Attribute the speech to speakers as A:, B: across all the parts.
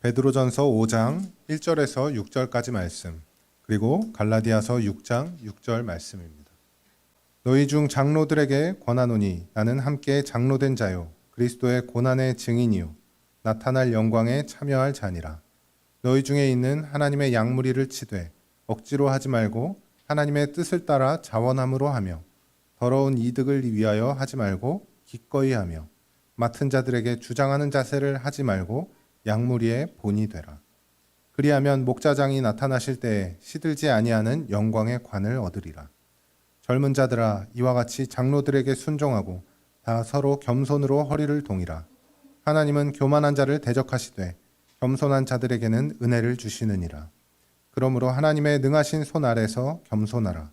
A: 베드로전서 5장 1절에서 6절까지 말씀, 그리고 갈라디아서 6장 6절 말씀입니다. 너희 중 장로들에게 권하노니 나는 함께 장로된 자요 그리스도의 고난의 증인이요 나타날 영광에 참여할 자니라. 너희 중에 있는 하나님의 양무리를 치되 억지로 하지 말고 하나님의 뜻을 따라 자원함으로 하며 더러운 이득을 위하여 하지 말고 기꺼이 하며 맡은 자들에게 주장하는 자세를 하지 말고 양무리의 본이 되라. 그리하면 목자장이 나타나실 때에 시들지 아니하는 영광의 관을 얻으리라. 젊은 자들아 이와 같이 장로들에게 순종하고 다 서로 겸손으로 허리를 동이라. 하나님은 교만한 자를 대적하시되 겸손한 자들에게는 은혜를 주시느니라. 그러므로 하나님의 능하신 손 아래서 겸손하라.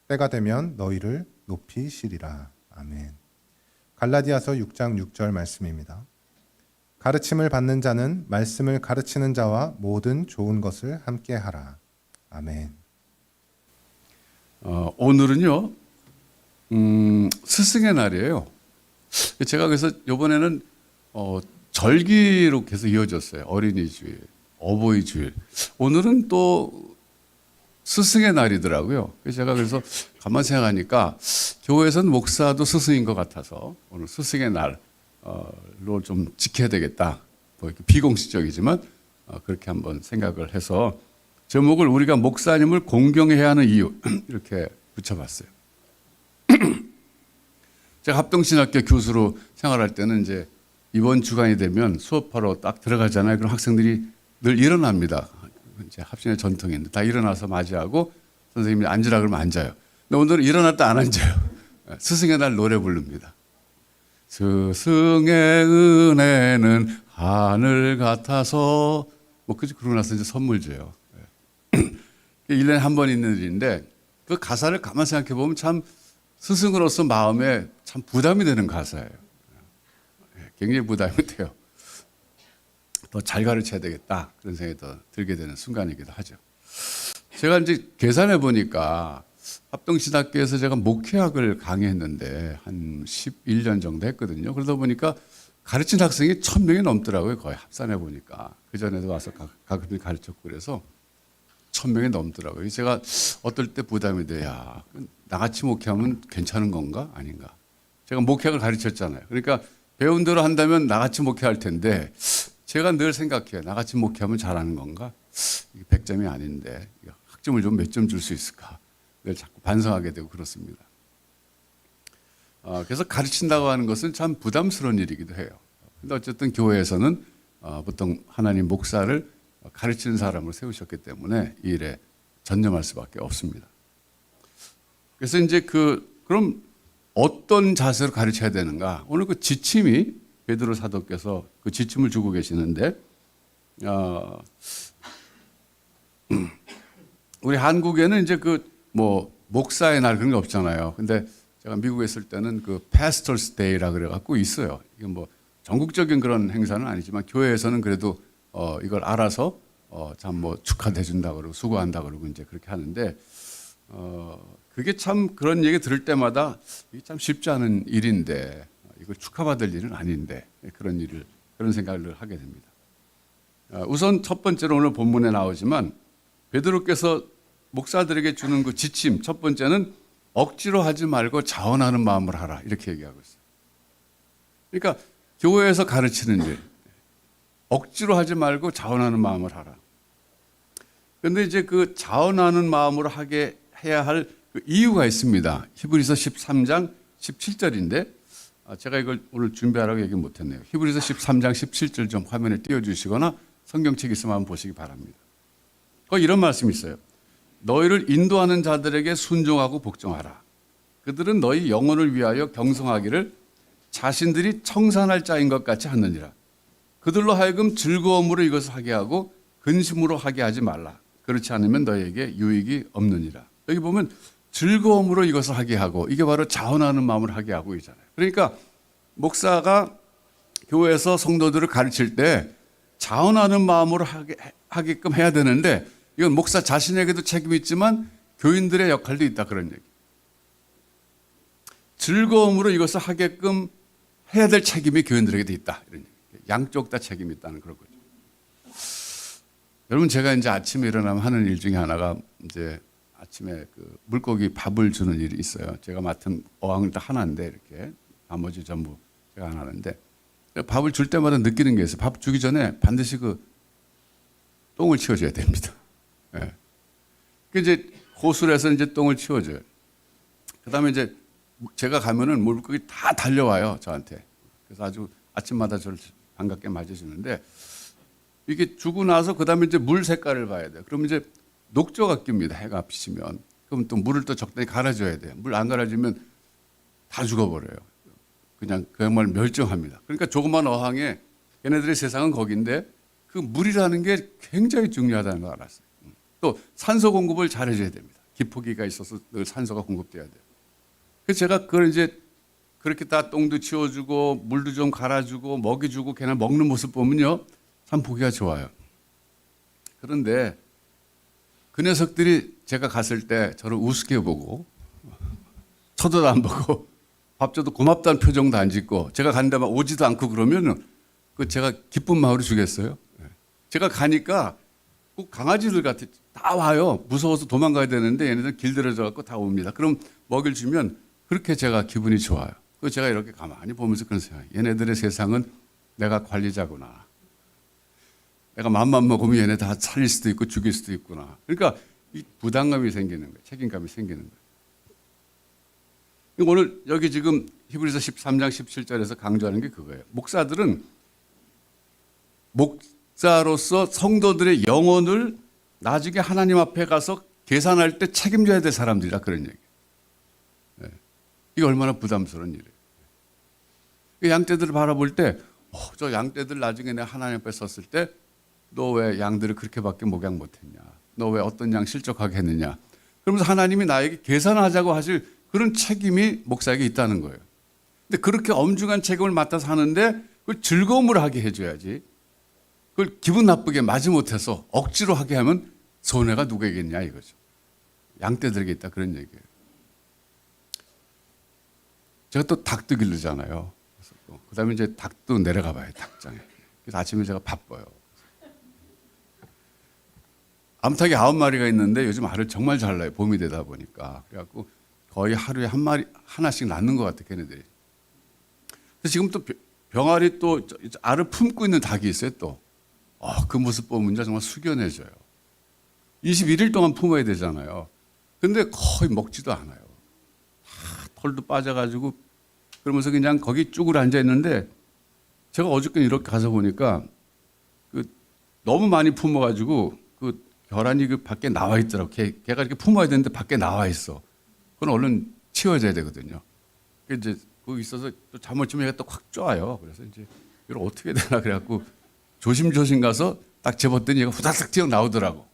A: 때가 되면 너희를 높이시리라. 아멘. 갈라디아서 6장 6절 말씀입니다. 가르침을 받는 자는 말씀을 가르치는 자와 모든 좋은 것을 함께 하라. 아멘.
B: 오늘은요, 스승의 날이에요. 제가 그래서 이번에는 절기로 계속 이어졌어요. 어린이 주일, 어버이 주일. 오늘은 또 스승의 날이더라고요. 제가 그래서 가만 생각하니까 교회에서는 목사도 스승인 것 같아서 오늘 스승의 날로 좀 지켜야 되겠다. 뭐 이렇게 비공식적이지만 그렇게 한번 생각을 해서 제목을 우리가 목사님을 공경해야 하는 이유 이렇게 붙여봤어요. 제가 합동신학교 교수로 생활할 때는 이제 이번 주간이 되면 수업하러 딱 들어가잖아요. 그럼 학생들이 늘 일어납니다. 이제 합신의 전통인데 다 일어나서 맞이하고 선생님이 앉으라 그러면 앉아요. 근데 오늘은 일어났다 안 앉아요. 스승의 날 노래 부릅니다. 스승의 은혜는 하늘 같아서 뭐 그러고 나서 이제 선물 줘요. 1년에 한 번 있는 일인데 그 가사를 가만 생각해 보면 참 스승으로서 마음에 참 부담이 되는 가사예요. 굉장히 부담이 돼요. 더 잘 가르쳐야 되겠다 그런 생각이 더 들게 되는 순간이기도 하죠. 제가 이제 계산해 보니까 합동신학교에서 제가 목회학을 강의했는데 한 11년 정도 했거든요. 그러다 보니까 가르친 학생이 1000명이 넘더라고요. 거의 합산해 보니까. 그전에도 와서 가끔 가르쳤고 그래서 1000명이 넘더라고요. 제가 어떨 때 부담이 돼야 나같이 목회하면 괜찮은 건가 아닌가. 제가 목회학을 가르쳤잖아요. 그러니까 배운 대로 한다면 나같이 목회할 텐데 제가 늘 생각해요. 나같이 목회하면 잘하는 건가? 이게 100점이 아닌데 학점을 좀 몇 점 줄 수 있을까? 늘 자꾸 반성하게 되고 그렇습니다. 그래서 가르친다고 하는 것은 참 부담스러운 일이기도 해요. 근데 어쨌든 교회에서는 보통 하나님 목사를 가르치는 사람으로 세우셨기 때문에 이 일에 전념할 수밖에 없습니다. 그래서 이제 그럼 어떤 자세로 가르쳐야 되는가? 오늘 그 지침이 베드로 사도께서 그 지침을 주고 계시는데 우리 한국에는 이제 목사의 날 그런 게 없잖아요. 근데 제가 미국에 있을 때는 그 Pastor's Day라 그래 갖고 있어요. 이게 뭐 전국적인 그런 행사는 아니지만 교회에서는 그래도 이걸 알아서 참 뭐 축하해 준다 그러고 수고한다 그러고 이제 그렇게 하는데 그게 참 그런 얘기 들을 때마다 이게 참 쉽지 않은 일인데 이걸 축하받을 일은 아닌데 그런 생각을 하게 됩니다. 우선 첫 번째로 오늘 본문에 나오지만 베드로께서 목사들에게 주는 그 지침 첫 번째는 억지로 하지 말고 자원하는 마음을 하라 이렇게 얘기하고 있어요. 그러니까 교회에서 가르치는 일 억지로 하지 말고 자원하는 마음을 하라. 그런데 이제 그 자원하는 마음으로 하게 해야 할 그 이유가 있습니다. 히브리서 13장 17절인데 제가 이걸 오늘 준비하라고 얘기 못했네요. 히브리서 13장 17절 좀 화면에 띄워주시거나 성경책 있으면 한번 보시기 바랍니다. 거기 이런 말씀이 있어요. 너희를 인도하는 자들에게 순종하고 복종하라. 그들은 너희 영혼을 위하여 경성하기를 자신들이 청산할 자인 것 같이 하느니라. 그들로 하여금 즐거움으로 이것을 하게 하고 근심으로 하게 하지 말라. 그렇지 않으면 너희에게 유익이 없느니라. 여기 보면 즐거움으로 이것을 하게 하고 이게 바로 자원하는 마음을 하게 하고 있잖아요. 그러니까 목사가 교회에서 성도들을 가르칠 때 자원하는 마음으로 하게끔 해야 되는데 이건 목사 자신에게도 책임이 있지만 교인들의 역할도 있다 그런 얘기. 즐거움으로 이것을 하게끔 해야 될 책임이 교인들에게도 있다. 이런 얘기. 양쪽 다 책임이 있다는 그런 거죠. 여러분 제가 이제 아침에 일어나면 하는 일 중에 하나가 이제 아침에 그 물고기 밥을 주는 일이 있어요. 제가 맡은 어항은 딱 하나인데 이렇게 나머지 전부 제가 안 하는데 밥을 줄 때마다 느끼는 게 있어요. 밥 주기 전에 반드시 그 똥을 치워줘야 됩니다. 예. 그 이제 호술에서 이제 똥을 치워줘요. 그다음에 이제 제가 가면은 물고기 다 달려와요 저한테. 그래서 아주 아침마다 저를 반갑게 맞아주는데 이게 주고 나서 그다음에 이제 물 색깔을 봐야 돼요. 그럼 이제 녹조가 낍니다. 해가 비치면. 그럼 또 물을 또 적당히 갈아줘야 돼요. 물 안 갈아주면 다 죽어버려요. 그냥 정말 멸종합니다. 그러니까 조그만 어항에 얘네들의 세상은 거긴데 그 물이라는 게 굉장히 중요하다는 걸 알았어요. 또 산소 공급을 잘해줘야 됩니다. 기포기가 있어서 늘 산소가 공급돼야 돼요. 그래서 제가 그걸 이제 그렇게 다 똥도 치워주고 물도 좀 갈아주고 먹이주고 걔네 먹는 모습 보면요 참 보기가 좋아요. 그런데 그 녀석들이 제가 갔을 때 저를 우습게 보고 쳐다도 안 보고 밥 줘도 고맙다는 표정도 안 짓고 제가 간다면 오지도 않고 그러면은 그 제가 기쁜 마음으로 주겠어요? 제가 가니까 꼭 강아지들 같아 다 와요. 무서워서 도망가야 되는데 얘네들 길들여져 갖고 다 옵니다. 그럼 먹이를 주면 그렇게 제가 기분이 좋아요. 그 제가 이렇게 가만히 보면서 그런 생각. 얘네들의 세상은 내가 관리자구나. 내가 맘만 먹으면 얘네 다 살릴 수도 있고 죽일 수도 있구나. 그러니까 이 부담감이 생기는 거예요. 책임감이 생기는 거예요. 오늘 여기 지금 히브리서 13장 17절에서 강조하는 게 그거예요. 목사들은 목사로서 성도들의 영혼을 나중에 하나님 앞에 가서 계산할 때 책임져야 될 사람들이라 그런 얘기예요. 네. 이게 얼마나 부담스러운 일이에요. 양떼들을 바라볼 때 저 양떼들 나중에 내가 하나님 앞에 섰을 때 너 왜 양들을 그렇게밖에 목양 못했냐? 너 왜 어떤 양 실족하게 했느냐? 그러면서 하나님이 나에게 계산하자고 하실 그런 책임이 목사에게 있다는 거예요. 근데 그렇게 엄중한 책임을 맡아서 하는데 그걸 즐거움으로 하게 해줘야지. 그걸 기분 나쁘게 마지못해서 억지로 하게 하면 손해가 누구에게있냐 이거죠. 양떼들에게 있다 그런 얘기예요. 제가 또 닭도 기르잖아요. 그다음에 이제 닭도 내려가 봐요 닭장에. 그래서 아침에 제가 바빠요. 암탉이 9마리가 있는데 요즘 알을 정말 잘 낳아요. 봄이 되다 보니까. 그래갖고 거의 하루에 하나씩 낳는 것 같아요, 걔네들이. 그래서 지금 또 병아리 또 알을 품고 있는 닭이 있어요, 또. 그 모습 보면 정말 숙연해져요. 21일 동안 품어야 되잖아요. 근데 거의 먹지도 않아요. 털도 빠져가지고 그러면서 그냥 거기 쭈그려 앉아 있는데 제가 어저께 이렇게 가서 보니까 너무 많이 품어가지고 결함이 그 밖에 나와 있더라고. 걔가 이렇게 품어야 되는데 밖에 나와 있어. 그건 얼른 치워줘야 되거든요. 이제 거기 있어서 또 잠을 치면 얘가 또 확 쪼아요. 그래서 이제 이걸 어떻게 되나 그래갖고 조심조심 가서 딱 집었더니 얘가 후다닥 튀어 나오더라고.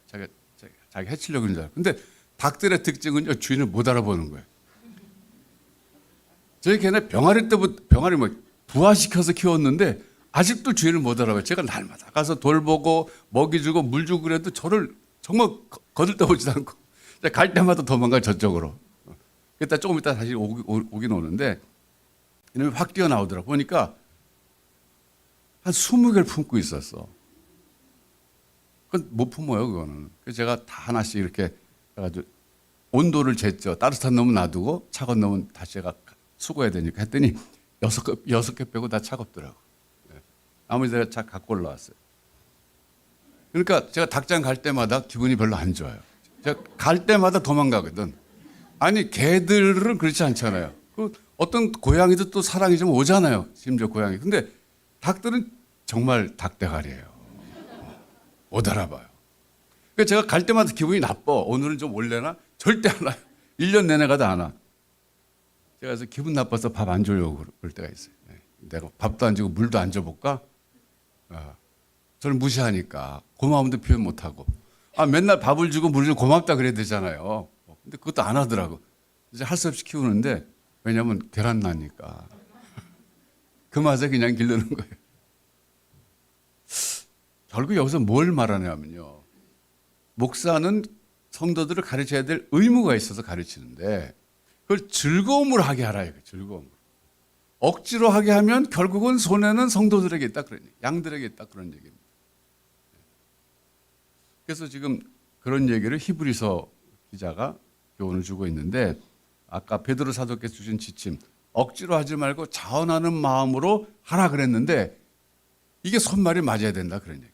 B: 자기 해치려고 그러는 줄 알고. 근데 닭들의 특징은요, 주인을 못 알아보는 거예요. 저희 걔네 병아리 때부터 병아리 부화시켜서 키웠는데 아직도 주인을 못 알아봐요. 제가 날마다 가서 돌보고 먹이 주고 물 주고 그래도 저를 정말 거들떠보지도 않고 갈 때마다 도망가요 저쪽으로. 그랬다 조금 있다 다시 오긴 오는데 이놈이 확 뛰어나오더라고. 보니까 한 20개를 품고 있었어. 그건 못 품어요 그거는. 그래서 제가 다 하나씩 이렇게 해가지고 온도를 쟀죠. 따뜻한 놈은 놔두고 차가운 놈은 다시 제가 수거해야 되니까 했더니 6개 빼고 다 차갑더라고. 나머지 내가 차 갖고 올라왔어요. 그러니까 제가 닭장 갈 때마다 기분이 별로 안 좋아요. 제가 갈 때마다 도망가거든. 아니 개들은 그렇지 않잖아요. 어떤 고양이도 또 사랑이 좀 오잖아요. 심지어 고양이. 근데 닭들은 정말 닭대가리예요. 못 알아봐요. 그러니까 제가 갈 때마다 기분이 나빠. 오늘은 좀 올래나? 절대 안 와요. 1년 내내 가도 안 와. 제가 그래서 기분 나빠서 밥 안 주려고 그럴 때가 있어요. 내가 밥도 안 주고 물도 안 줘볼까? 저를 무시하니까 고마움도 표현 못하고 맨날 밥을 주고 물을 주고 고맙다 그래야 되잖아요. 근데 그것도 안 하더라고. 이제 할 수 없이 키우는데 왜냐하면 계란 나니까 그 맛에 그냥 기르는 거예요. 결국 여기서 뭘 말하냐면요. 목사는 성도들을 가르쳐야 될 의무가 있어서 가르치는데 그걸 즐거움으로 하게 하라 이거 즐거움으로. 억지로 하게 하면 결국은 손해는 성도들에게 있다 그런 얘기, 양들에게 있다 그런 얘기입니다. 그래서 지금 그런 얘기를 히브리서 기자가 교훈을 주고 있는데 아까 베드로 사도께서 주신 지침 억지로 하지 말고 자원하는 마음으로 하라 그랬는데 이게 손말이 맞아야 된다 그런 얘기.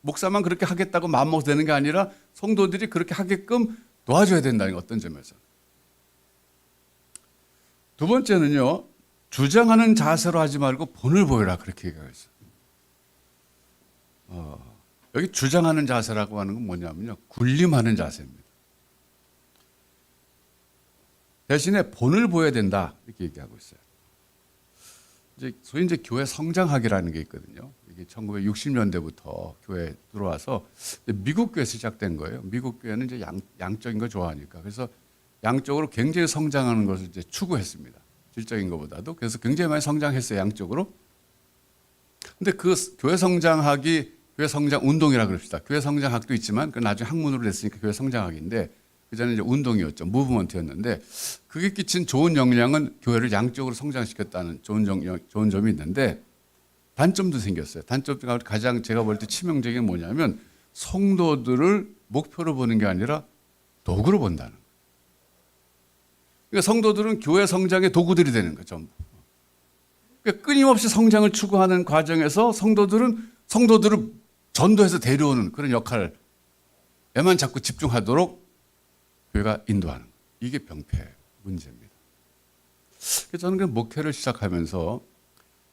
B: 목사만 그렇게 하겠다고 마음먹어도 되는 게 아니라 성도들이 그렇게 하게끔 도와줘야 된다는 어떤 점에서. 두 번째는요. 주장하는 자세로 하지 말고 본을 보여라 그렇게 얘기했어요. 여기 주장하는 자세라고 하는 건 뭐냐면요. 군림하는 자세입니다. 대신에 본을 보여야 된다 이렇게 얘기하고 있어요. 소위 이제 교회 성장학이라는 게 있거든요. 이게 1960년대부터 교회에 들어와서 미국 교회에서 시작된 거예요. 미국 교회는 이제 양적인 거 좋아하니까 그래서 양적으로 굉장히 성장하는 것을 이제 추구했습니다. 질적인 것보다도 그래서 굉장히 많이 성장했어요 양적으로. 근데 그 교회 성장학이 교회 성장 운동이라 그럽시다. 교회 성장학도 있지만 그 나중에 학문으로 냈으니까 교회 성장학인데 그 전에 이제 운동이었죠. 무브먼트였는데 그게 끼친 좋은 영향은 교회를 양적으로 성장시켰다는 좋은 점이 있는데 단점도 생겼어요. 단점가 가장 제가 볼 때 치명적인 게 뭐냐면 성도들을 목표로 보는 게 아니라 도구로 본다는 거예요. 그러니까 성도들은 교회 성장의 도구들이 되는 거죠. 전부. 그러니까 끊임없이 성장을 추구하는 과정에서 성도들을 전도해서 데려오는 그런 역할에만 자꾸 집중하도록 교회가 인도하는 이게 병폐 문제입니다. 그래서 저는 그 목회를 시작하면서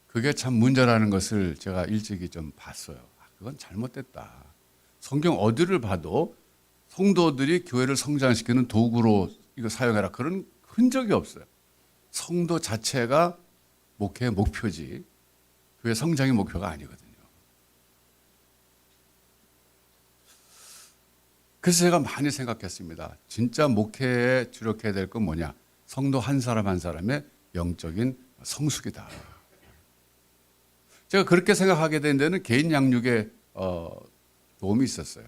B: 그게 참 문제라는 것을 제가 일찍이 좀 봤어요. 그건 잘못됐다. 성경 어디를 봐도 성도들이 교회를 성장시키는 도구로 이거 사용해라 그런 흔적이 없어요. 성도 자체가 목회의 목표지 교회 성장의 목표가 아니거든요. 그래서 제가 많이 생각했습니다. 진짜 목회에 주력해야 될 건 뭐냐? 성도 한 사람 한 사람의 영적인 성숙이다. 제가 그렇게 생각하게 된 데는 개인 양육에 도움이 있었어요.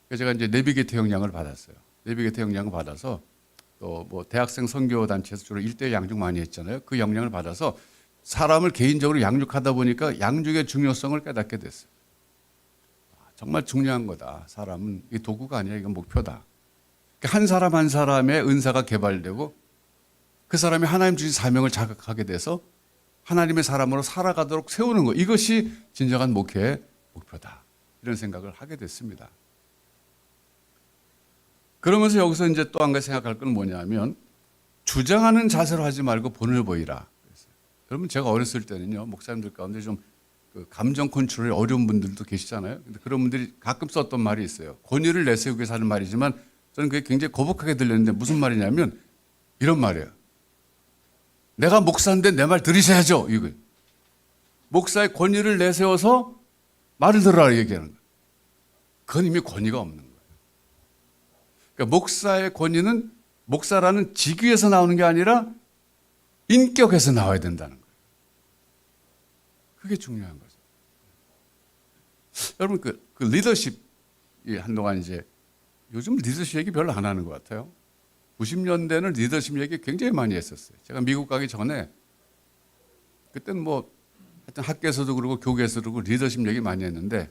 B: 그래서 제가 이제 내비게이터 영향을 받았어요. 내비게이터 영향을 받아서 또 뭐 대학생 선교 단체에서 주로 1:1 양육 많이 했잖아요. 그 영향을 받아서 사람을 개인적으로 양육하다 보니까 양육의 중요성을 깨닫게 됐어요. 정말 중요한 거다. 사람은 이 도구가 아니라 이건 목표다. 한 사람 한 사람의 은사가 개발되고 그 사람이 하나님 주신 사명을 자각하게 돼서 하나님의 사람으로 살아가도록 세우는 것. 이것이 진정한 목회의 목표다. 이런 생각을 하게 됐습니다. 그러면서 여기서 이제 또 한 가지 생각할 건 뭐냐면 주장하는 자세로 하지 말고 본을 보이라. 여러분 제가 어렸을 때는요. 목사님들 가운데 좀 그 감정 컨트롤이 어려운 분들도 계시잖아요. 근데 그런 분들이 가끔 썼던 말이 있어요. 권위를 내세우기 위해서 하는 말이지만 저는 그게 굉장히 거북하게 들렸는데 무슨 말이냐면 이런 말이에요. 내가 목사인데 내 말 들으셔야죠. 이거 목사의 권위를 내세워서 말을 들으라 얘기하는 거예요. 그건 이미 권위가 없는 거예요. 그러니까 목사의 권위는 목사라는 직위에서 나오는 게 아니라 인격에서 나와야 된다는 거예요. 그게 중요한 거죠. 여러분 그 리더십이 한동안 이제 요즘 리더십 얘기 별로 안 하는 것 같아요. 90년대는 리더십 얘기 굉장히 많이 했었어요. 제가 미국 가기 전에 그때는 뭐 하여튼 학교에서도 그러고 교계에서도 그러고 리더십 얘기 많이 했는데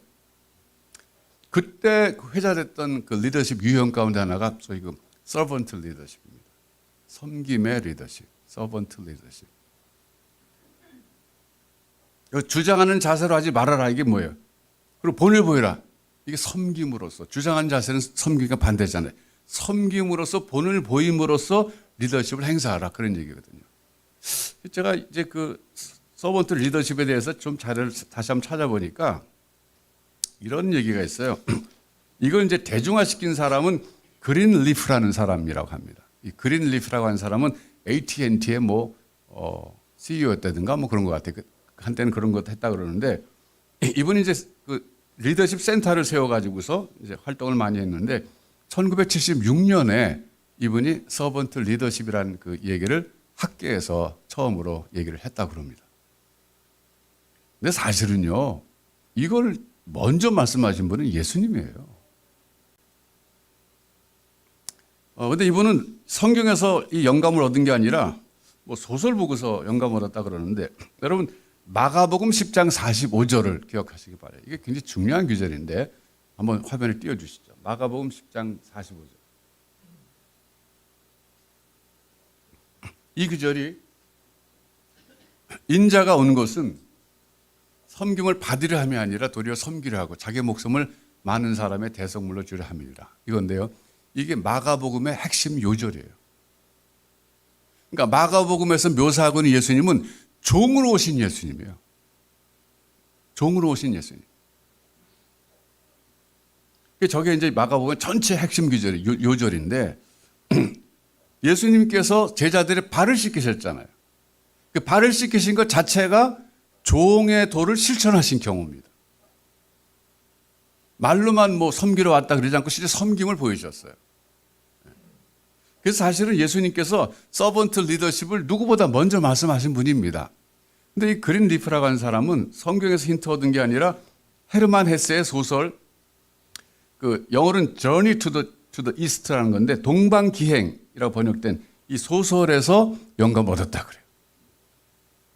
B: 그때 회자됐던 그 리더십 유형 가운데 하나가 소위 그 서번트 리더십입니다. 섬김의 리더십, 서번트 리더십. 주장하는 자세로 하지 말아라 이게 뭐예요? 그리고 본을 보여라. 이게 섬김으로써 주장하는 자세는 섬김과 반대잖아요. 섬김으로써 본을 보임으로써 리더십을 행사하라 그런 얘기거든요. 제가 이제 그 서번트 리더십에 대해서 좀 자료를 다시 한번 찾아보니까 이런 얘기가 있어요. 이걸 이제 대중화시킨 사람은 그린 리프라는 사람이라고 합니다. 이 그린 리프라고 하는 사람은 AT&T의 뭐 CEO였다든가 뭐 그런 것 같아요. 한때는 그런 것 했다 그러는데 이분이 이제 그 리더십 센터를 세워가지고서 이제 활동을 많이 했는데 1976년에 이분이 서번트 리더십이라는 그 얘기를 학계에서 처음으로 얘기를 했다고 그럽니다. 근데 사실은요, 이걸 먼저 말씀하신 분은 예수님이에요. 근데 이분은 성경에서 이 영감을 얻은 게 아니라 뭐 소설 보고서 영감을 얻었다 그러는데 여러분 마가복음 10장 45절을 기억하시기 바라요. 이게 굉장히 중요한 구절인데 한번 화면에 띄워주시죠. 마가복음 10장 45절. 이 구절이 인자가 온 것은 섬김을 받으려 함이 아니라 도리어 섬기려 하고 자기 목숨을 많은 사람의 대성물로 주려 함이니라. 이건데요. 이게 마가복음의 핵심 요절이에요. 그러니까 마가복음에서 묘사하고 있는 예수님은 종으로 오신 예수님이에요. 종으로 오신 예수님. 저게 이제 마가복음 전체 핵심 구절이 요절인데 예수님께서 제자들의 발을 씻기셨잖아요. 그 발을 씻기신 것 자체가 종의 도를 실천하신 경우입니다. 말로만 뭐 섬기러 왔다 그러지 않고 실제 섬김을 보이셨어요. 그래서 사실은 예수님께서 서번트 리더십을 누구보다 먼저 말씀하신 분입니다. 근데 이 그린 리프라고 하는 사람은 성경에서 힌트 얻은 게 아니라 헤르만 헤세의 소설, 그 영어로는 Journey to the East라는 건데 동방기행이라고 번역된 이 소설에서 영감 얻었다 그래요.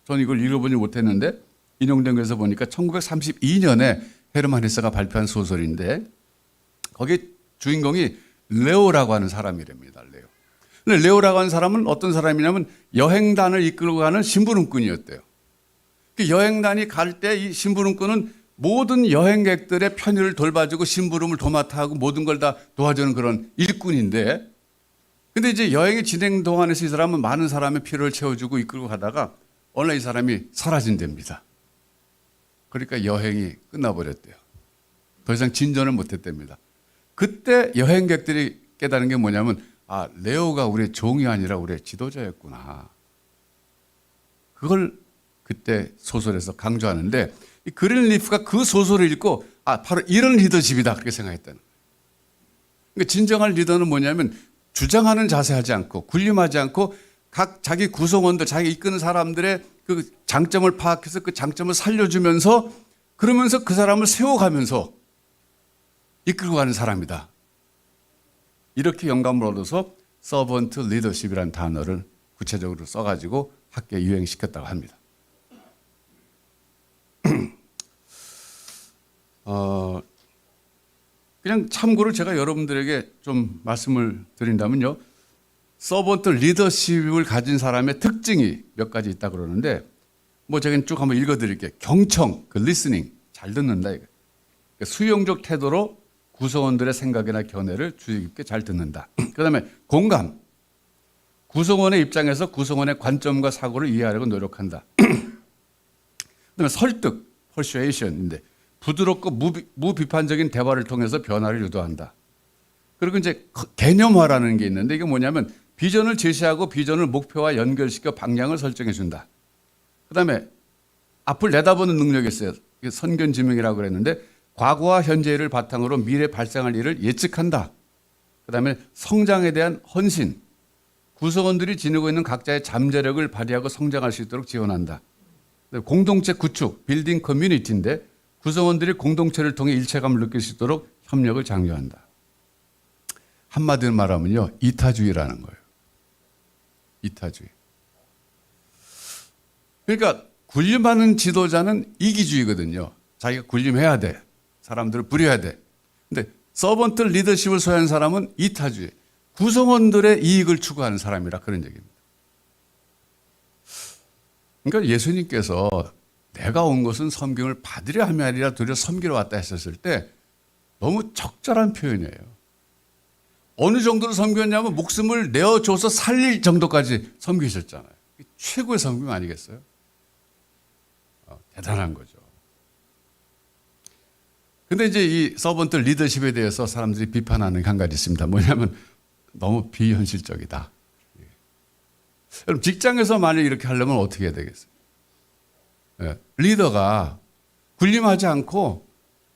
B: 전 이걸 읽어보지 못했는데 인용된 것에서 보니까 1932년에 헤르만 헤세가 발표한 소설인데 거기 주인공이 레오라고 하는 사람이랍니다. 레오. 근데 레오라고 하는 사람은 어떤 사람이냐면 여행단을 이끌고 가는 심부름꾼이었대요. 그 여행단이 갈 때 이 심부름꾼은 모든 여행객들의 편의를 돌봐주고 심부름을 도맡아 하고 모든 걸 다 도와주는 그런 일꾼인데 근데 이제 여행이 진행 동안에서 이 사람은 많은 사람의 필요를 채워주고 이끌고 가다가 어느 날 이 사람이 사라진답니다. 그러니까 여행이 끝나버렸대요. 더 이상 진전을 못했답니다. 그때 여행객들이 깨달은 게 뭐냐면 아, 레오가 우리의 종이 아니라 우리의 지도자였구나. 그걸 그때 소설에서 강조하는데 이 그린 리프가 그 소설을 읽고 아, 바로 이런 리더십이다 그렇게 생각했다는 거예요. 그러니까 진정한 리더는 뭐냐면 주장하는 자세하지 않고 군림하지 않고 각 자기 구성원들, 자기 이끄는 사람들의 그 장점을 파악해서 그 장점을 살려주면서 그러면서 그 사람을 세워가면서 이끌고 가는 사람이다. 이렇게 영감을 얻어서 서번트 리더십이라는 단어를 구체적으로 써가지고 학교에 유행시켰다고 합니다. 그냥 참고로 제가 여러분들에게 좀 말씀을 드린다면요. 서번트 리더십을 가진 사람의 특징이 몇 가지 있다 그러는데 뭐 제가 쭉 한번 읽어드릴게요. 경청, 그 리스닝, 잘 듣는다 이거. 그러니까 수용적 태도로 구성원들의 생각이나 견해를 주의 깊게 잘 듣는다. 그다음에 공감, 구성원의 입장에서 구성원의 관점과 사고를 이해하려고 노력한다. 그다음에 설득, persuasion인데 부드럽고 무비판적인 대화를 통해서 변화를 유도한다. 그리고 이제 개념화라는 게 있는데 이게 뭐냐면 비전을 제시하고 비전을 목표와 연결시켜 방향을 설정해 준다. 그다음에 앞을 내다보는 능력이 있어요. 선견지명이라고 그랬는데 과거와 현재를 바탕으로 미래 발생할 일을 예측한다. 그다음에 성장에 대한 헌신, 구성원들이 지니고 있는 각자의 잠재력을 발휘하고 성장할 수 있도록 지원한다. 공동체 구축, 빌딩 커뮤니티인데 구성원들이 공동체를 통해 일체감을 느낄 수 있도록 협력을 장려한다. 한마디로 말하면요, 이타주의라는 거예요. 이타주의. 그러니까 군림하는 지도자는 이기주의거든요. 자기가 군림해야 돼. 사람들을 부려야 돼. 근데 서번트 리더십을 소유한 사람은 이타주의. 구성원들의 이익을 추구하는 사람이라 그런 얘기입니다. 그러니까 예수님께서 내가 온 것은 섬김을 받으려 함이 아니라 도리어 섬기러 왔다 했었을 때 너무 적절한 표현이에요. 어느 정도로 섬겼냐면 목숨을 내어줘서 살릴 정도까지 섬기셨잖아요. 최고의 섬김 아니겠어요? 대단한 거죠. 근데 이제 이 서번트 리더십에 대해서 사람들이 비판하는 게 한 가지 있습니다. 뭐냐면 너무 비현실적이다. 여러분 직장에서 만약 이렇게 하려면 어떻게 해야 되겠어요? 리더가 군림하지 않고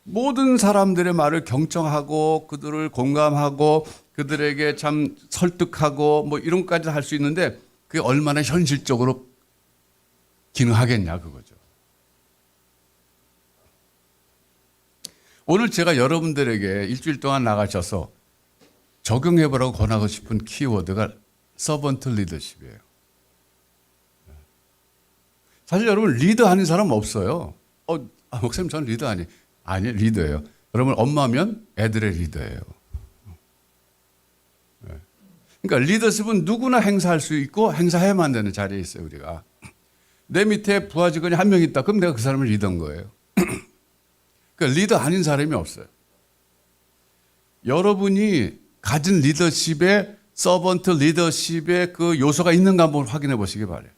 B: 모든 사람들의 말을 경청하고 그들을 공감하고 그들에게 참 설득하고 뭐 이런 것까지 할 수 있는데 그게 얼마나 현실적으로 기능하겠냐 그거죠. 오늘 제가 여러분들에게 일주일 동안 나가셔서 적용해보라고 권하고 싶은 키워드가 서번트 리더십이에요. 사실 여러분 리더 하는 사람 없어요. 목사님 저는 리더 아니 리더예요. 여러분 엄마면 애들의 리더예요. 그러니까 리더십은 누구나 행사할 수 있고 행사해야만 되는 자리에 있어요. 우리가. 내 밑에 부하 직원이 한 명 있다. 그럼 내가 그 사람을 리더인 거예요. 그러니까 리더 아닌 사람이 없어요. 여러분이 가진 리더십에 서번트 리더십의 그 요소가 있는가 한번 확인해 보시기 바래요.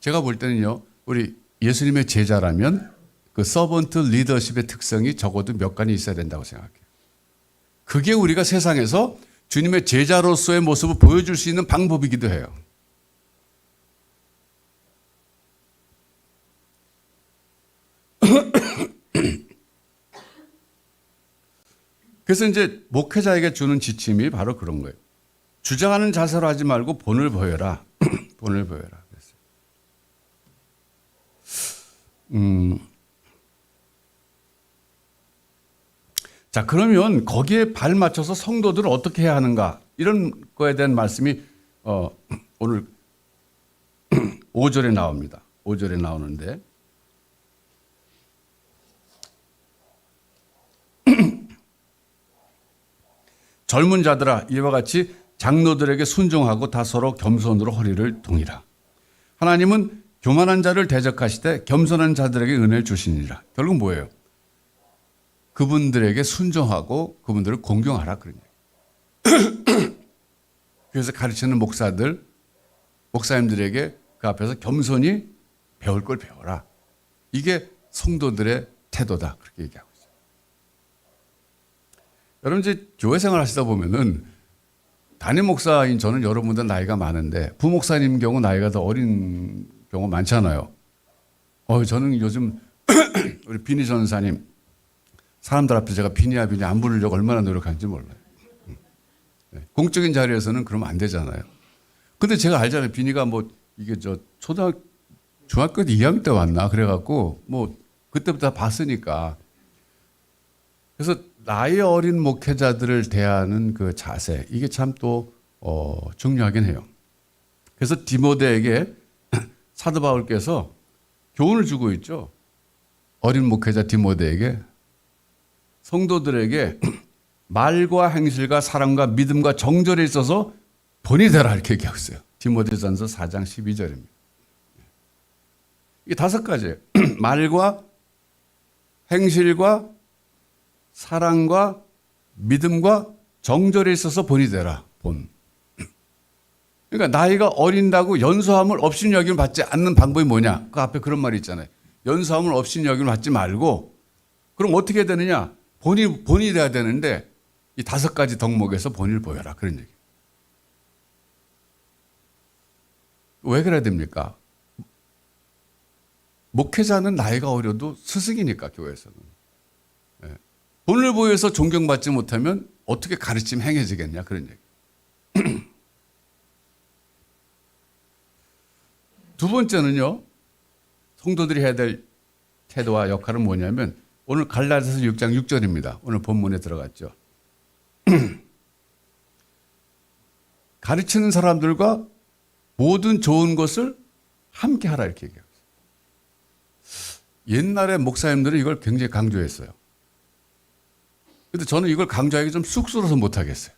B: 제가 볼 때는요. 우리 예수님의 제자라면 그 서번트 리더십의 특성이 적어도 몇 가지 있어야 된다고 생각해요. 그게 우리가 세상에서 주님의 제자로서의 모습을 보여줄 수 있는 방법이기도 해요. 그래서 이제 목회자에게 주는 지침이 바로 그런 거예요. 주장하는 자세로 하지 말고 본을 보여라. 본을 보여라. 자, 그러면 거기에 발 맞춰서 성도들은 어떻게 해야 하는가? 이런 거에 대한 말씀이 오늘 5절에 나옵니다. 5절에 나오는데 젊은 자들아 이와 같이 장로들에게 순종하고 다 서로 겸손으로 허리를 동이라. 하나님은 교만한 자를 대적하시되 겸손한 자들에게 은혜를 주시니라. 결국 뭐예요? 그분들에게 순종하고 그분들을 공경하라 그런 얘기예요. 그래서 가르치는 목사님들에게 그 앞에서 겸손히 배울 걸 배워라. 이게 성도들의 태도다. 그렇게 얘기하고 있어요. 여러분 이제 교회 생활 하시다 보면은 담임 목사인 저는 여러분들 나이가 많은데 부목사님 경우 나이가 더 어린 경우 많잖아요. 저는 요즘 우리 비니 전사님 사람들 앞에 제가 비니야 안 부르려고 얼마나 노력하는지 몰라요. 공적인 자리에서는 그러면 안 되잖아요. 근데 제가 알잖아요. 비니가 뭐 이게 중학교 2학년 때 왔나 그래갖고 뭐 그때부터 봤으니까. 그래서 나이 어린 목회자들을 대하는 그 자세 이게 참 또 중요하긴 해요. 그래서 디모데에게 사도 바울께서 교훈을 주고 있죠. 어린 목회자 디모데에게 성도들에게 말과 행실과 사랑과 믿음과 정절에 있어서 본이 되라 이렇게 얘기하고 있어요. 디모데전서 4장 12절입니다. 이게 5가지예요. 말과 행실과 사랑과 믿음과 정절에 있어서 본이 되라. 본. 그러니까 나이가 어린다고 연소함을 업신여김을 받지 않는 방법이 뭐냐? 그 앞에 그런 말이 있잖아요. 연소함을 업신여김을 받지 말고 그럼 어떻게 되느냐? 본이 돼야 되는데 이 5가지 덕목에서 본을 보여라. 그런 얘기. 왜 그래야 됩니까? 목회자는 나이가 어려도 스승이니까 교회에서는. 본을 보여서 존경받지 못하면 어떻게 가르치면 행해지겠냐 그런 얘기. 두 번째는요. 성도들이 해야 될 태도와 역할은 뭐냐면 오늘 갈라디아서 6장 6절입니다. 오늘 본문에 들어갔죠. 가르치는 사람들과 모든 좋은 것을 함께 하라 이렇게 얘기해요. 옛날에 목사님들은 이걸 굉장히 강조했어요. 근데 저는 이걸 강조하기 좀 쑥스러워서 못하겠어요.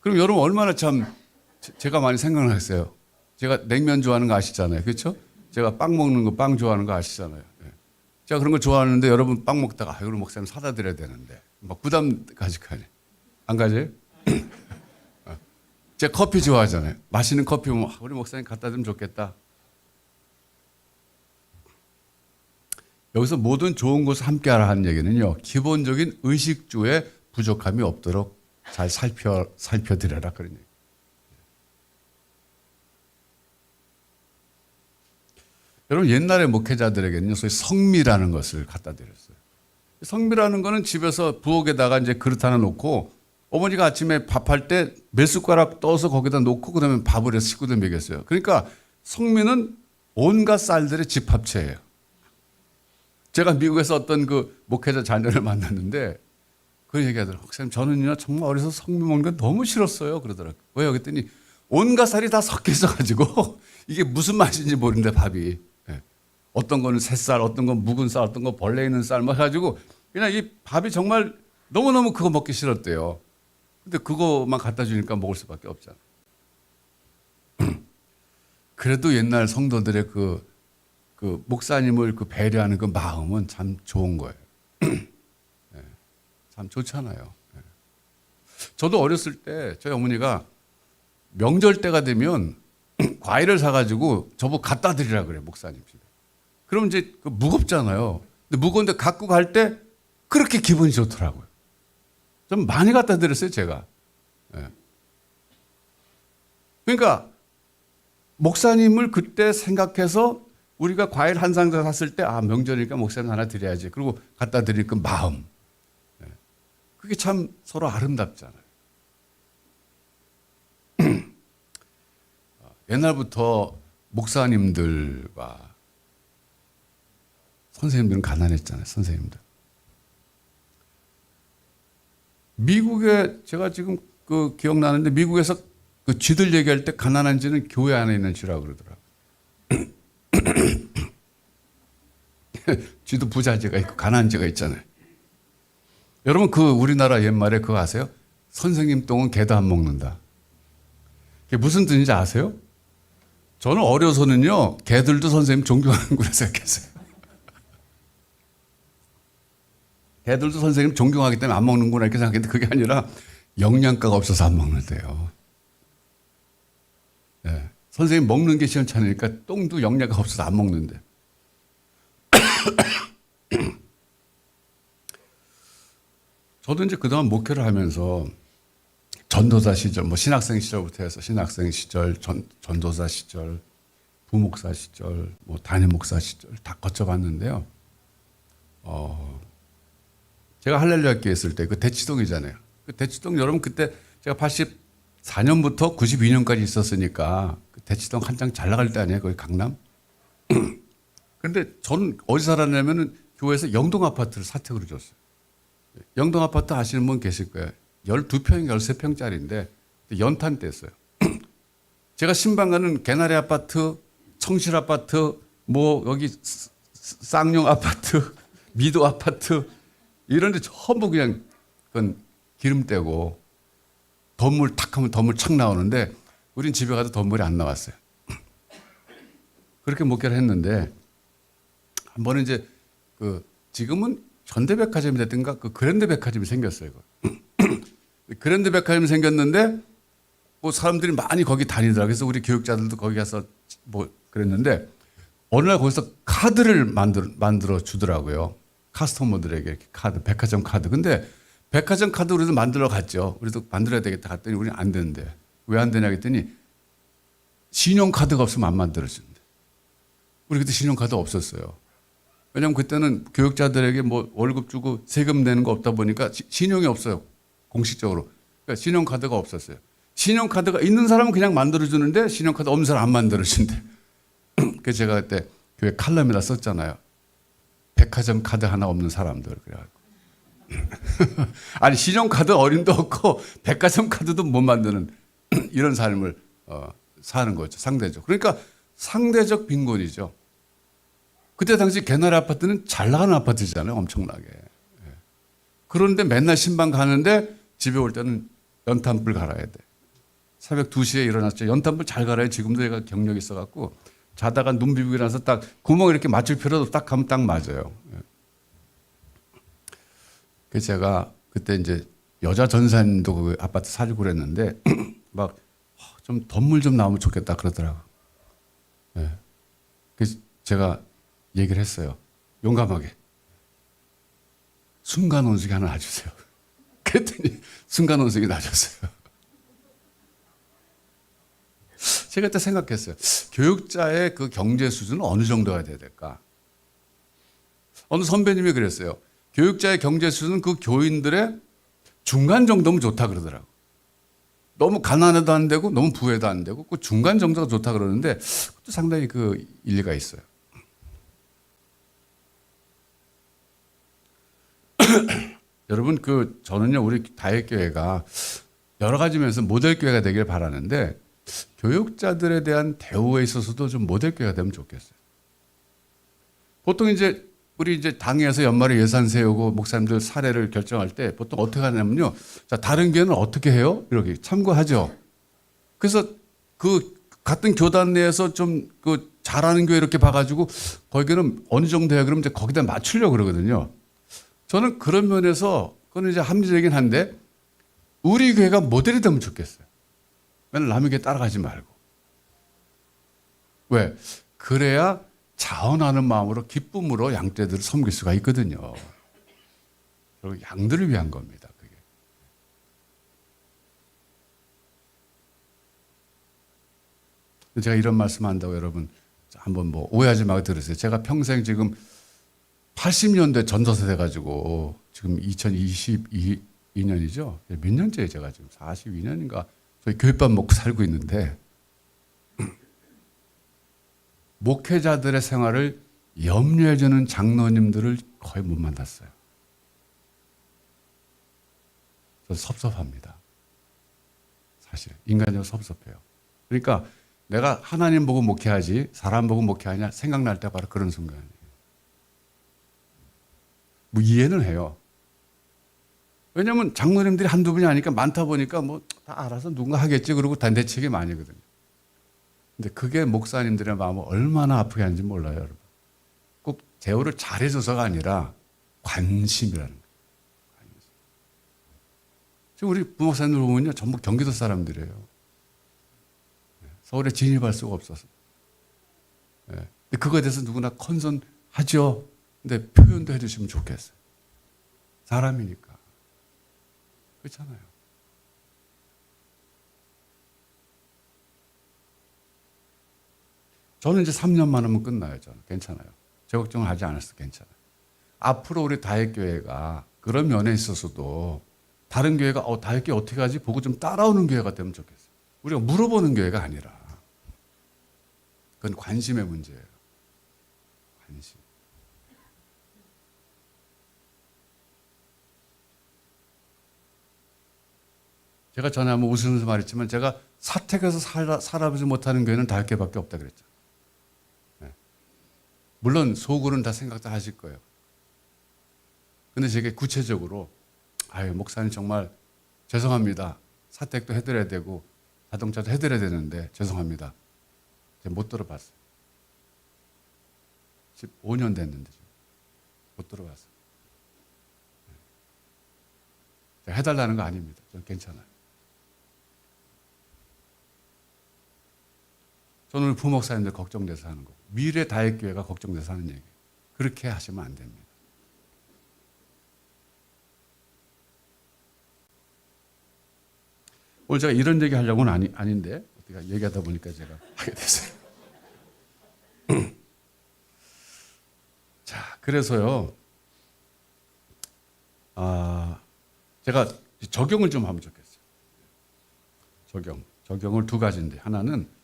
B: 그럼 여러분 얼마나 참 제가 많이 생각나겠어요. 제가 냉면 좋아하는 거 아시잖아요. 그렇죠? 제가 빵 먹는 거, 빵 좋아하는 거 아시잖아요. 제가 그런 거 좋아하는데 여러분 빵 먹다가 우리 목사님 사다 드려야 되는데 막 부담 가지가네. 안 가져요? 제가 커피 좋아하잖아요. 맛있는 커피 보면 우리 목사님 갖다 주면 좋겠다. 여기서 모든 좋은 것을 함께하라 하는 얘기는요. 기본적인 의식주에 부족함이 없도록 잘 살펴드려라 그런 얘기. 여러분 옛날에 목회자들에게는요. 소위 성미라는 것을 갖다 드렸어요. 성미라는 거는 집에서 부엌에다가 이제 그릇 하나 놓고 어머니가 아침에 밥할 때 몇 숟가락 떠서 거기다 놓고 그다음에 밥을 해서 식구들 먹였어요. 그러니까 성미는 온갖 쌀들의 집합체예요. 제가 미국에서 어떤 그 목회자 자녀를 만났는데 그 얘기하더라고요. 목사님 저는요 정말 어려서 성미 먹는 거 너무 싫었어요. 그러더라고요. 왜요? 그랬더니 온갖 쌀이 다 섞여 있어가지고 이게 무슨 맛인지 모르는데 밥이 어떤 거는 새쌀, 어떤 건 묵은 쌀, 어떤 거 벌레 있는 쌀, 막 해가지고 그냥 이 밥이 정말 너무너무 그거 먹기 싫었대요. 근데 그거만 갖다 주니까 먹을 수밖에 없잖아. 그래도 옛날 성도들의 그 목사님을 그 배려하는 그 마음은 참 좋은 거예요. 네, 참 좋잖아요. 네. 저도 어렸을 때 저희 어머니가 명절 때가 되면 과일을 사가지고 저보고 갖다 드리라 그래요, 목사님 집에. 그럼 이제 그 무겁잖아요. 근데 무거운데 갖고 갈 때 그렇게 기분이 좋더라고요. 좀 많이 갖다 드렸어요, 제가. 네. 그러니까 목사님을 그때 생각해서 우리가 과일 한 상자 샀을 때, 아, 명절이니까 목사님 하나 드려야지. 그리고 갖다 드릴 그 마음. 네. 그게 참 서로 아름답잖아요. 옛날부터 목사님들과 선생님들은 가난했잖아요, 선생님들. 미국에 제가 지금 그 기억나는데 미국에서 그 쥐들 얘기할 때 가난한 쥐는 교회 안에 있는 쥐라고 그러더라고요. 쥐도 부자쥐가 있고 가난한 쥐가 있잖아요. 여러분 그 우리나라 옛말에 그거 아세요? 선생님 똥은 개도 안 먹는다. 그게 무슨 뜻인지 아세요? 저는 어려서는요 개들도 선생님 존경하는구나 생각했어요. 개들도 선생님 존경하기 때문에 안 먹는구나 이렇게 생각했는데 그게 아니라 영양가가 없어서 안 먹는데요. 네. 선생님 먹는 게 시원찮으니까 똥도 영양가 없어서 안 먹는데. 저도 이제 그동안 목회를 하면서 전도사 시절, 뭐 신학생 시절부터 해서 신학생 시절, 전도사 시절, 부목사 시절, 뭐 담임 목사 시절 다 거쳐봤는데요. 제가 할렐루야 교회 있을 때 그 대치동이잖아요. 그 대치동 여러분 그때 제가 84년부터 92년까지 있었으니까 그 대치동 한창 잘 나갈 때 아니에요? 거기 강남? 그런데 저는 어디 살았냐면은 교회에서 영동 아파트를 사택으로 줬어요. 영동 아파트 아시는 분 계실 거예요. 12평, 13평짜리인데 연탄 뗐어요. 제가 신방 가는 개나리 아파트, 청실 아파트, 뭐 여기 쌍용 아파트, 미도 아파트 이런 데 전부 그냥 그건 기름 떼고 덧물 탁 하면 덧물 착 나오는데 우린 집에 가도 덧물이 안 나왔어요. 그렇게 목회를 했는데 한 번은 이제 그 지금은 현대백화점이 됐든가 그 그랜드백화점이 생겼어요. 그랜드백화점이 생겼는데 뭐 사람들이 많이 거기 다니더라고요. 그래서 우리 교육자들도 거기 가서 뭐 그랬는데 어느 날 거기서 카드를 만들어 주더라고요. 카스터머들에게 이렇게 카드, 백화점 카드. 근데 백화점 카드 우리도 만들어 갔죠. 우리도 만들어야 되겠다 갔더니 우리는 안 되는데 왜 안 되냐 했더니 신용카드가 없으면 안 만들어준대. 우리 그때 신용카드 없었어요. 왜냐하면 그때는 교육자들에게 뭐 월급 주고 세금 내는 거 없다 보니까 신용이 없어요. 공식적으로. 그러니까 신용카드가 없었어요. 신용카드가 있는 사람은 그냥 만들어주는데 신용카드 없는 사람 안 만들어준대. 그래서 제가 그때 교회 칼럼에다 썼잖아요. 백화점 카드 하나 없는 사람들. 그래가지고. 아니 신용카드 어림도 없고 백화점 카드도 못 만드는 이런 삶을 사는 거죠. 상대적. 그러니까 상대적 빈곤이죠. 그때 당시 개나리 아파트는 잘 나가는 아파트잖아요. 엄청나게. 그런데 맨날 신방 가는데 집에 올 때는 연탄불 갈아야 돼. 새벽 2시에 일어났죠. 연탄불 잘 갈아야 지금도 얘가 경력이 있어갖고 자다가 눈 비비고 일어나서 딱 구멍 이렇게 맞출 필요도 딱 하면 딱 맞아요. 그래서 제가 그때 이제 여자 전사님도 그 아파트 살고 그랬는데 막 좀 덧물 좀 나오면 좋겠다 그러더라고요. 그래서 제가 얘기를 했어요. 용감하게. 순간 온수기 하나 놔주세요. 그랬더니 순간 온수기 놔줬어요. 제가 그때 생각했어요. 교육자의 그 경제 수준은 어느 정도가 돼야 될까? 어느 선배님이 그랬어요. 교육자의 경제 수준은 그 교인들의 중간 정도면 좋다 그러더라고요. 너무 가난해도 안 되고 너무 부해도 안 되고 그 중간 정도가 좋다 그러는데 그것도 상당히 그 일리가 있어요. 여러분 저는요 우리 다윗교회가 여러 가지 면에서 모델교회가 되길 바라는데 교육자들에 대한 대우에 있어서도 좀 모델교회가 되면 좋겠어요. 보통 이제 우리 이제 당에서 연말에 예산 세우고 목사님들 사례를 결정할 때 보통 어떻게 하냐면요. 자, 다른 교회는 어떻게 해요? 이렇게 참고하죠. 그래서 그 같은 교단 내에서 좀 그 잘하는 교회 이렇게 봐가지고 거기는 어느 정도 해야 그러면 이제 거기다 맞추려고 그러거든요. 저는 그런 면에서 그건 이제 합리적이긴 한데 우리 교회가 모델이 되면 좋겠어요. 맨날 남의 교회 따라가지 말고. 왜? 그래야 자원하는 마음으로 기쁨으로 양떼들을 섬길 수가 있거든요. 그리고 양들을 위한 겁니다. 그게. 제가 이런 말씀한다고 여러분 한번 뭐 오해하지 말고 들으세요. 제가 평생 지금 80년대 전도사 돼가지고 지금 2022년이죠. 몇 년째예요, 제가 지금 42년인가 저희 교회밥 먹고 살고 있는데 목회자들의 생활을 염려해주는 장로님들을 거의 못 만났어요. 저 섭섭합니다. 사실 인간적으로 섭섭해요. 그러니까 내가 하나님 보고 목회하지 사람 보고 목회하냐 생각날 때 바로 그런 순간이에요. 뭐 이해는 해요. 왜냐하면 장로님들이 한두 분이 아니까 많다 보니까 뭐 다 알아서 누군가 하겠지 그러고 단대책이 많이거든요. 근데 그게 목사님들의 마음을 얼마나 아프게 하는지 몰라요, 여러분. 꼭 대우를 잘해줘서가 아니라 관심이라는 거예요. 관심. 지금 우리 부목사님들 보면요, 전부 경기도 사람들이에요. 서울에 진입할 수가 없어서. 근데 그거에 대해서 누구나 컨선하죠. 근데 표현도 해주시면 좋겠어요. 사람이니까. 그렇잖아요. 저는 이제 3년만 하면 끝나요. 저는 괜찮아요. 제 걱정을 하지 않았어요. 괜찮아요. 앞으로 우리 다윗교회가 그런 면에 있어서도 다른 교회가 다윗교회 어떻게 하지? 보고 좀 따라오는 교회가 되면 좋겠어요. 우리가 물어보는 교회가 아니라 그건 관심의 문제예요. 관심. 제가 전에 한번 웃으면서 말했지만 제가 사택에서 살아보지 못하는 교회는 다윗교회밖에 없다 그랬죠. 물론 속으로는 다 생각 다 하실 거예요. 근데 제게 구체적으로 목사님 정말 죄송합니다. 사택도 해드려야 되고 자동차도 해드려야 되는데 죄송합니다. 제가 못 들어봤어요. 15년 됐는데 못 들어봤어요. 제가 해달라는 거 아닙니다. 저는 괜찮아요. 저는 부목사님들 걱정돼서 하는 거고 미래 다윗교회가 걱정돼서 하는 얘기예요. 그렇게 하시면 안 됩니다. 오늘 제가 이런 얘기 하려고는 아닌데 어떻게 얘기하다 보니까 제가 하게 됐어요. 자, 그래서요. 제가 적용을 좀 하면 좋겠어요. 적용을 두 가지인데 하나는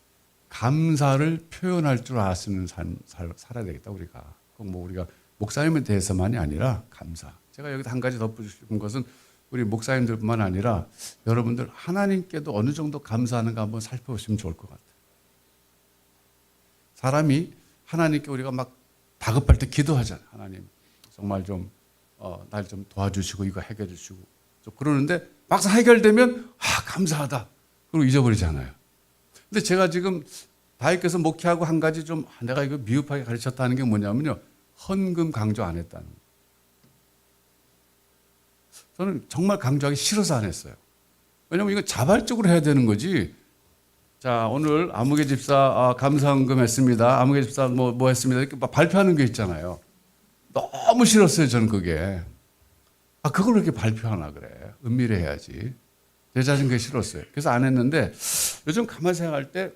B: 감사를 표현할 줄 아시는 삶 살아야 되겠다 우리가. 꼭 뭐 우리가 목사님에 대해서만이 아니라 감사. 제가 여기다 한 가지 덧붙이고 싶은 것은 우리 목사님들뿐만 아니라 여러분들 하나님께도 어느 정도 감사하는가 한번 살펴보시면 좋을 것 같아요. 사람이 하나님께 우리가 막 다급할 때 기도하잖아요. 하나님 정말 좀 날 좀 도와주시고 이거 해결해 주시고 좀 그러는데 막상 해결되면 감사하다. 그리고 잊어버리잖아요. 근데 제가 지금 다윗께서 목회하고 한 가지 좀 내가 이거 미흡하게 가르쳤다는 게 뭐냐면요. 헌금 강조 안 했다는 거예요. 저는 정말 강조하기 싫어서 안 했어요. 왜냐하면 이거 자발적으로 해야 되는 거지. 자, 오늘 아무개 집사 감사헌금 했습니다. 아무개 집사 뭐 했습니다. 이렇게 막 발표하는 게 있잖아요. 너무 싫었어요, 저는 그게. 그걸 왜 이렇게 발표하나 그래. 은밀히 해야지. 제 자신 그게 싫었어요. 그래서 안 했는데 요즘 가만히 생각할 때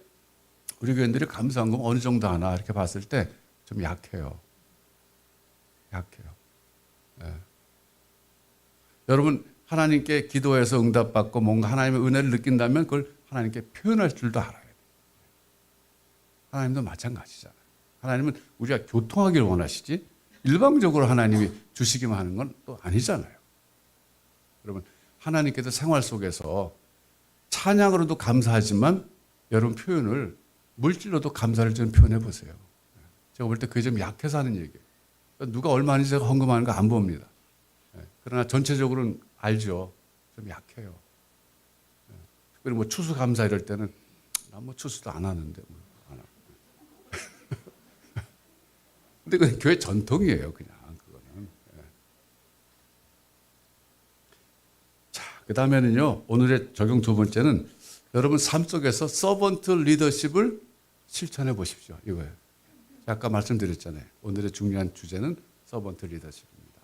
B: 우리 교인들이 감사헌금 어느 정도 하나 이렇게 봤을 때 좀 약해요. 네. 여러분 하나님께 기도해서 응답받고 뭔가 하나님의 은혜를 느낀다면 그걸 하나님께 표현할 줄도 알아야 돼요. 하나님도 마찬가지잖아요. 하나님은 우리가 교통하기를 원하시지 일방적으로 하나님이 주시기만 하는 건 또 아니잖아요. 여러분 하나님께서 생활 속에서 찬양으로도 감사하지만 여러분 표현을 물질로도 감사를 좀 표현해 보세요. 제가 볼 때 그게 좀 약해서 하는 얘기예요. 누가 얼마 하는지 제가 헌금하는 거 안 봅니다. 예. 그러나 전체적으로는 알죠. 좀 약해요. 예. 특별히 뭐 추수감사 이럴 때는 난 뭐 추수도 안 하는데 뭐 안 하고. 근데 그건 교회 전통이에요, 그냥 그거는. 예. 자, 그 다음에는요, 오늘의 적용 두 번째는 여러분 삶 속에서 서번트 리더십을 실천해 보십시오. 이거예요. 제가 아까 말씀드렸잖아요. 오늘의 중요한 주제는 서번트 리더십입니다.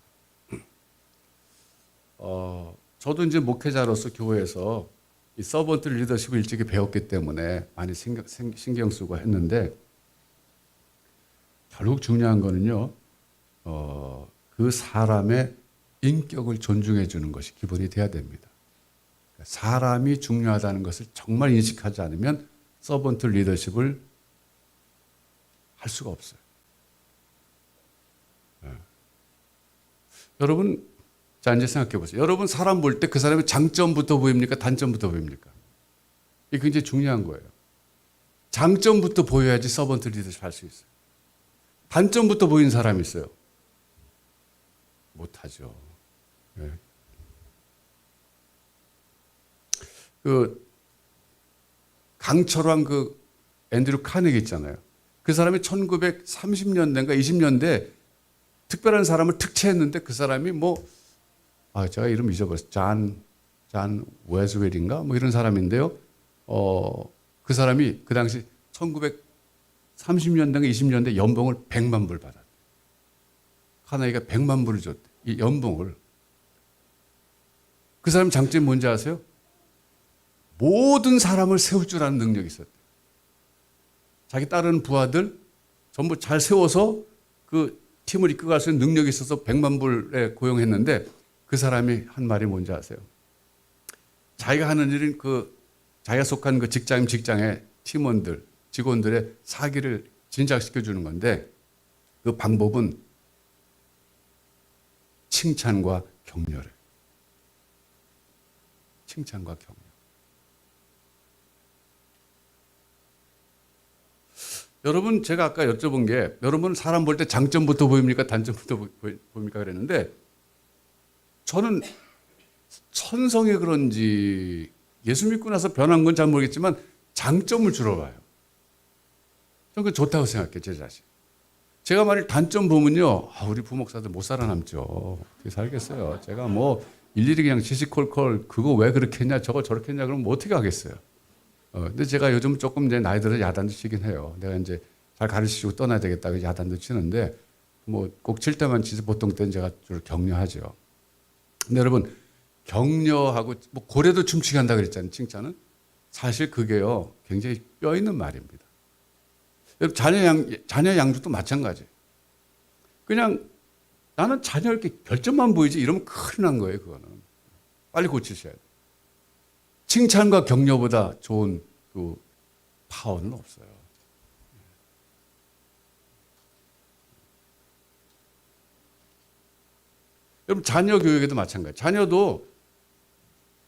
B: 저도 이제 목회자로서 교회에서 이 서번트 리더십을 일찍이 배웠기 때문에 많이 신경 쓰고 했는데 결국 중요한 거는요, 그 사람의 인격을 존중해 주는 것이 기본이 돼야 됩니다. 사람이 중요하다는 것을 정말 인식하지 않으면 서번트 리더십을 할 수가 없어요. 네. 여러분, 자, 이제 생각해 보세요. 여러분 사람 볼 때 그 사람의 장점부터 보입니까? 단점부터 보입니까? 이게 굉장히 중요한 거예요. 장점부터 보여야지 서번트 리더십 할 수 있어요. 단점부터 보이는 사람이 있어요. 못하죠. 네. 그 강철왕 그 앤드류 카네기 있잖아요. 그 사람이 1930년대인가 20년대 특별한 사람을 특채했는데 그 사람이 제가 이름 잊어버렸어요. 잔 웨즈웰인가 뭐 이런 사람인데요. 그 사람이 그 당시 1930년대인가 20년대 연봉을 100만 불 받았대. 카네기가 100만 불을 줬대. 이 연봉을. 그 사람 장점이 뭔지 아세요? 모든 사람을 세울 줄 아는 능력이 있었대. 자기 따르는 부하들 전부 잘 세워서 그 팀을 이끌어갈 수 있는 능력이 있어서 100만 불에 고용했는데 그 사람이 한 말이 뭔지 아세요? 자기가 하는 일은 자기가 속한 그 직장의 팀원들, 직원들의 사기를 진작시켜 주는 건데 그 방법은 칭찬과 격려래. 칭찬과 격려. 여러분, 제가 아까 여쭤본 게 여러분 사람 볼 때 장점부터 보입니까? 단점부터 보입니까? 그랬는데 저는 천성이 그런지 예수 믿고 나서 변한 건 잘 모르겠지만 장점을 주로 봐요. 저는 그거 좋다고 생각해요, 제 자신. 제가 만일 단점 보면요, 우리 부목사들 못 살아남죠. 어떻게 살겠어요? 제가 일일이 그냥 시시콜콜 그거 왜 그렇게 했냐, 저거 저렇게 했냐, 그러면 어떻게 하겠어요? 근데 제가 요즘 조금 이제 나이 들어 야단도 치긴 해요. 내가 이제 잘 가르치고 떠나야 되겠다, 야단도 치는데, 꼭 칠 때만 치지 보통 때는 제가 주로 격려하죠. 근데 여러분, 격려하고, 고래도 춤추게 한다 그랬잖아요, 칭찬은. 사실 그게요, 굉장히 뼈 있는 말입니다. 여러분, 자녀 양육도 마찬가지. 그냥 나는 자녀 이렇게 별점만 보이지 이러면 큰일 난 거예요, 그거는. 빨리 고치셔야 돼요. 칭찬과 격려보다 좋은 그 파워는 없어요. 여러분 자녀 교육에도 마찬가지. 자녀도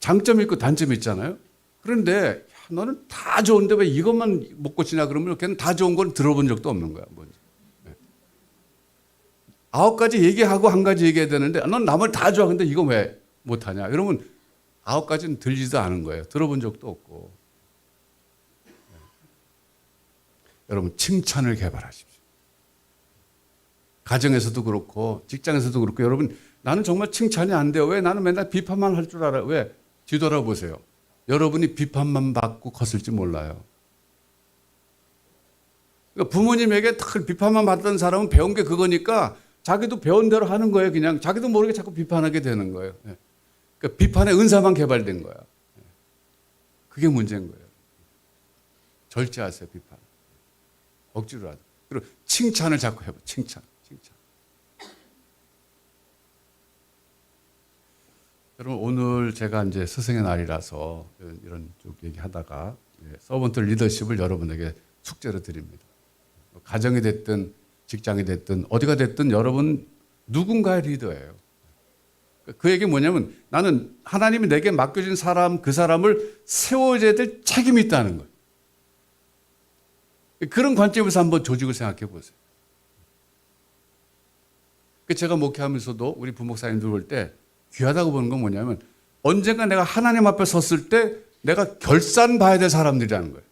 B: 장점이 있고 단점이 있잖아요. 그런데 너는 다 좋은데 왜 이것만 못 고치냐 그러면 걔는 다 좋은 건 들어본 적도 없는 거야. 뭔지. 9가지 얘기하고 1가지 얘기해야 되는데 넌 남을 다 좋아. 근데 이거 왜 못하냐. 그러면 9가지는 들리지도 않은 거예요. 들어본 적도 없고. 여러분 칭찬을 개발하십시오. 가정에서도 그렇고 직장에서도 그렇고 여러분 나는 정말 칭찬이 안 돼요. 왜? 나는 맨날 비판만 할 줄 알아요. 왜? 뒤돌아보세요. 여러분이 비판만 받고 컸을지 몰라요. 그러니까 부모님에게 탁 비판만 받던 사람은 배운 게 그거니까 자기도 배운 대로 하는 거예요. 그냥 자기도 모르게 자꾸 비판하게 되는 거예요. 그러니까 비판의 은사만 개발된 거야. 그게 문제인 거예요. 절제하세요, 비판. 억지로 하죠. 그리고 칭찬을 자꾸 해봐. 칭찬. 여러분 오늘 제가 이제 스승의 날이라서 이런 쭉 얘기하다가 서번트 리더십을 여러분에게 숙제로 드립니다. 가정이 됐든 직장이 됐든 어디가 됐든 여러분 누군가의 리더예요. 그 얘기 뭐냐면 나는 하나님이 내게 맡겨진 사람 그 사람을 세워줘야 될 책임이 있다는 거예요. 그런 관점에서 한번 조직을 생각해 보세요. 그 제가 목회하면서도 우리 부목사님들 볼 때 귀하다고 보는 건 뭐냐면 언젠가 내가 하나님 앞에 섰을 때 내가 결산 봐야 될 사람들이라는 거예요.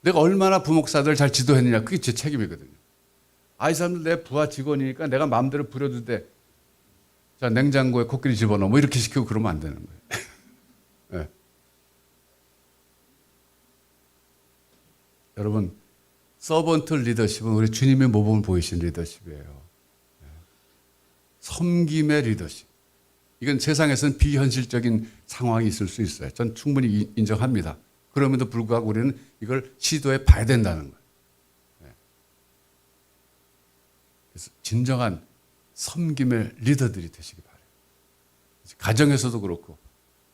B: 내가 얼마나 부목사들 잘 지도했느냐, 그게 제 책임이거든요. 이 사람들 내 부하 직원이니까 내가 마음대로 부려도 돼. 자, 냉장고에 코끼리 집어넣어. 뭐 이렇게 시키고 그러면 안 되는 거예요. 네. 여러분, 서번트 리더십은 우리 주님의 모범을 보이신 리더십이에요. 네. 섬김의 리더십. 이건 세상에서는 비현실적인 상황이 있을 수 있어요. 전 충분히 인정합니다. 그럼에도 불구하고 우리는 이걸 시도해 봐야 된다는 거예요. 네. 그래서 진정한 섬김의 리더들이 되시기 바라요. 가정에서도 그렇고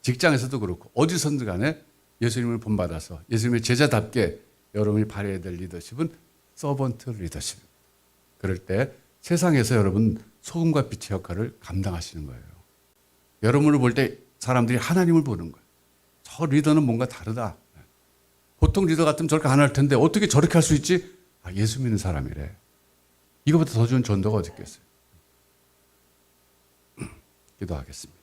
B: 직장에서도 그렇고 어디서든 간에 예수님을 본받아서 예수님의 제자답게 여러분이 발휘해야 될 리더십은 서번트 리더십입니다. 그럴 때 세상에서 여러분 소금과 빛의 역할을 감당하시는 거예요. 여러분을 볼 때 사람들이 하나님을 보는 거예요. 저 리더는 뭔가 다르다. 보통 리더 같으면 저렇게 안 할 텐데 어떻게 저렇게 할 수 있지? 예수 믿는 사람이래. 이거보다 더 좋은 전도가 어디 있겠어요? 기도하겠습니다.